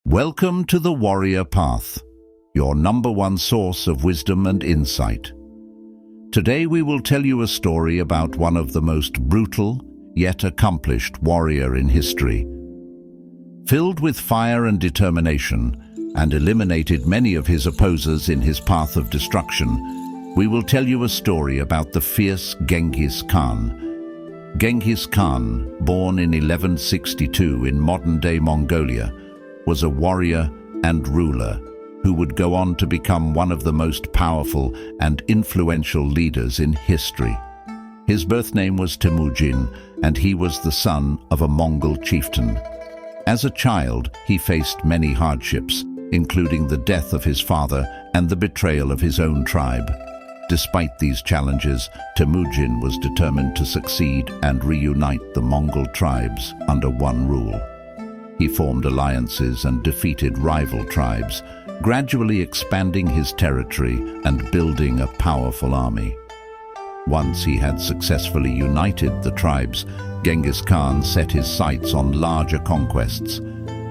Welcome to the Warrior Path, your number one source of wisdom and insight. Today we will tell you a story about one of the most brutal, yet accomplished warrior in history. Filled with fire and determination, and eliminated many of his opposers in his path of destruction, we will tell you a story about the fierce Genghis Khan. Genghis Khan, born in 1162 in modern-day Mongolia, was a warrior and ruler who would go on to become one of the most powerful and influential leaders in history. His birth name was Temujin, and he was the son of a Mongol chieftain. As a child, he faced many hardships, including the death of his father and the betrayal of his own tribe. Despite these challenges, Temujin was determined to succeed and reunite the Mongol tribes under one rule. He formed alliances and defeated rival tribes, gradually expanding his territory and building a powerful army. Once he had successfully united the tribes, Genghis Khan set his sights on larger conquests.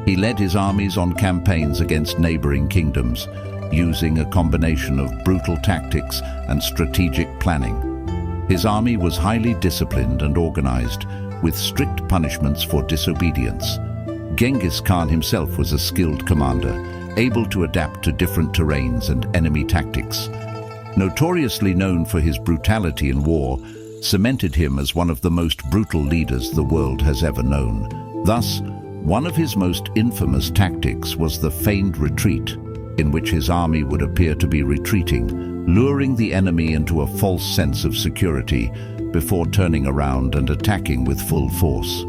He led his armies on campaigns against neighboring kingdoms, using a combination of brutal tactics and strategic planning. His army was highly disciplined and organized, with strict punishments for disobedience. Genghis Khan himself was a skilled commander, able to adapt to different terrains and enemy tactics. Notoriously known for his brutality in war, cemented him as one of the most brutal leaders the world has ever known. Thus, one of his most infamous tactics was the feigned retreat, in which his army would appear to be retreating, luring the enemy into a false sense of security before turning around and attacking with full force.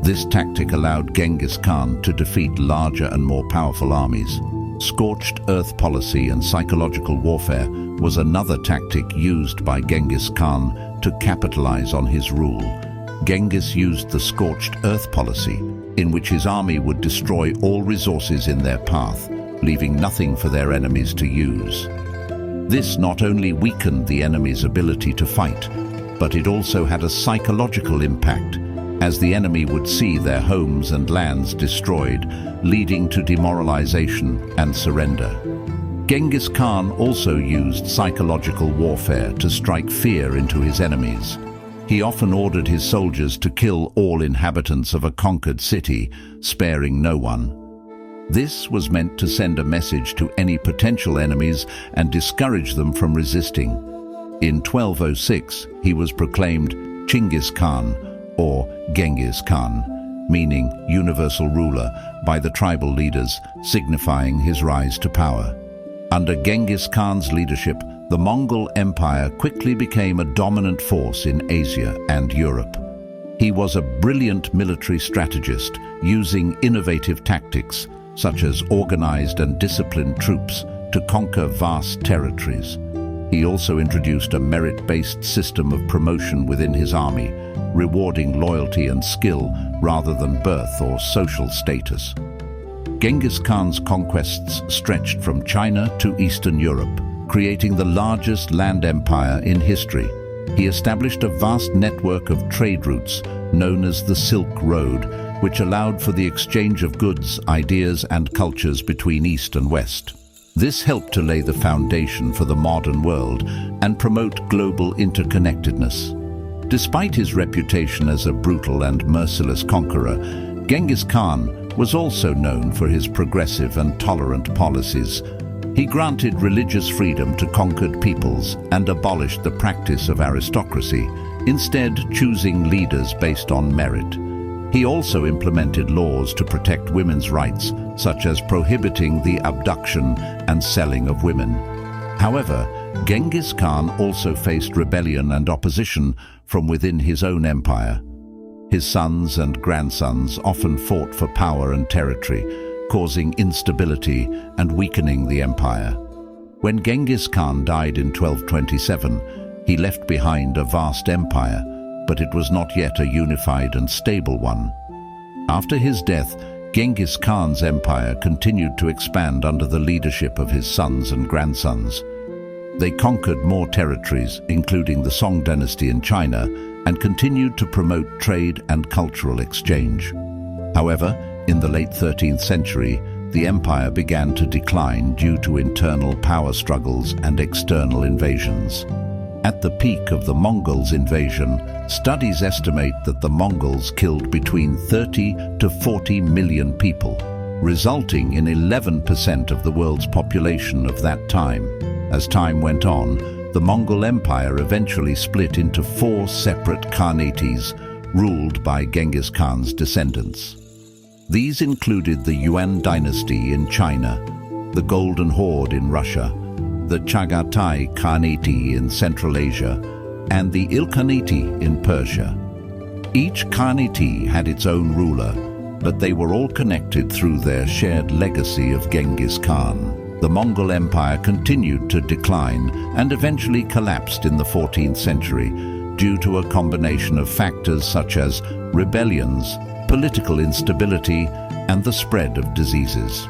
This tactic allowed Genghis Khan to defeat larger and more powerful armies. Scorched earth policy and psychological warfare was another tactic used by Genghis Khan to capitalize on his rule. Genghis used the scorched earth policy, in which his army would destroy all resources in their path, leaving nothing for their enemies to use. This not only weakened the enemy's ability to fight, but it also had a psychological impact, as the enemy would see their homes and lands destroyed, leading to demoralization and surrender. Genghis Khan also used psychological warfare to strike fear into his enemies. He often ordered his soldiers to kill all inhabitants of a conquered city, sparing no one. This was meant to send a message to any potential enemies and discourage them from resisting. In 1206, he was proclaimed Genghis Khan, or Genghis Khan, meaning universal ruler, by the tribal leaders, signifying his rise to power. Under Genghis Khan's leadership, the Mongol Empire quickly became a dominant force in Asia and Europe. He was a brilliant military strategist, using innovative tactics, such as organized and disciplined troops, to conquer vast territories. He also introduced a merit-based system of promotion within his army, rewarding loyalty and skill rather than birth or social status. Genghis Khan's conquests stretched from China to Eastern Europe, creating the largest land empire in history. He established a vast network of trade routes known as the Silk Road, which allowed for the exchange of goods, ideas, and cultures between East and West. This helped to lay the foundation for the modern world and promote global interconnectedness. Despite his reputation as a brutal and merciless conqueror, Genghis Khan was also known for his progressive and tolerant policies. He granted religious freedom to conquered peoples and abolished the practice of aristocracy, instead choosing leaders based on merit. He also implemented laws to protect women's rights, such as prohibiting the abduction and selling of women. However, Genghis Khan also faced rebellion and opposition from within his own empire. His sons and grandsons often fought for power and territory, causing instability and weakening the empire. When Genghis Khan died in 1227, he left behind a vast empire, but it was not yet a unified and stable one. After his death, Genghis Khan's empire continued to expand under the leadership of his sons and grandsons. They conquered more territories, including the Song dynasty in China, and continued to promote trade and cultural exchange. However, in the late 13th century, the empire began to decline due to internal power struggles and external invasions. At the peak of the Mongols' invasion, studies estimate that the Mongols killed between 30 to 40 million people, resulting in 11% of the world's population of that time. As time went on, the Mongol Empire eventually split into 4 separate khanates ruled by Genghis Khan's descendants. These included the Yuan dynasty in China, the Golden Horde in Russia, the Chagatai Khanate in Central Asia, and the Ilkhanate in Persia. Each Khanate had its own ruler, but they were all connected through their shared legacy of Genghis Khan. The Mongol Empire continued to decline and eventually collapsed in the 14th century due to a combination of factors such as rebellions, political instability, and the spread of diseases.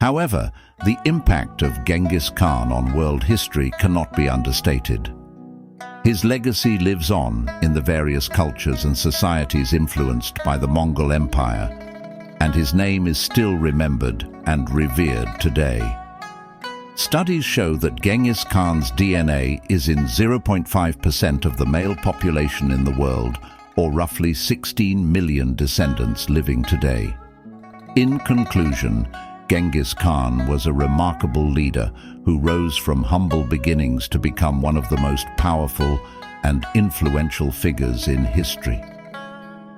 However, the impact of Genghis Khan on world history cannot be understated. His legacy lives on in the various cultures and societies influenced by the Mongol Empire, and his name is still remembered and revered today. Studies show that Genghis Khan's DNA is in 0.5% of the male population in the world, or roughly 16 million descendants living today. In conclusion, Genghis Khan was a remarkable leader who rose from humble beginnings to become one of the most powerful and influential figures in history.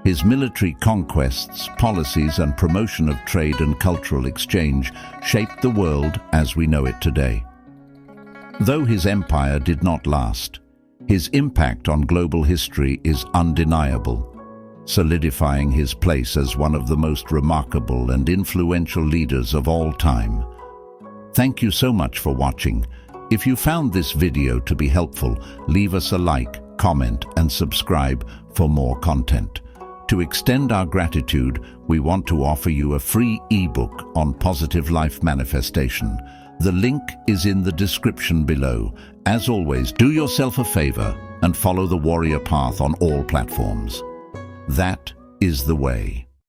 His military conquests, policies, and promotion of trade and cultural exchange shaped the world as we know it today. Though his empire did not last, his impact on global history is undeniable, solidifying his place as one of the most remarkable and influential leaders of all time. Thank you so much for watching. If you found this video to be helpful, leave us a like, comment, and subscribe for more content. To extend our gratitude, we want to offer you a free ebook on positive life manifestation. The link is in the description below. As always, do yourself a favor and follow the warrior path on all platforms. That is the way.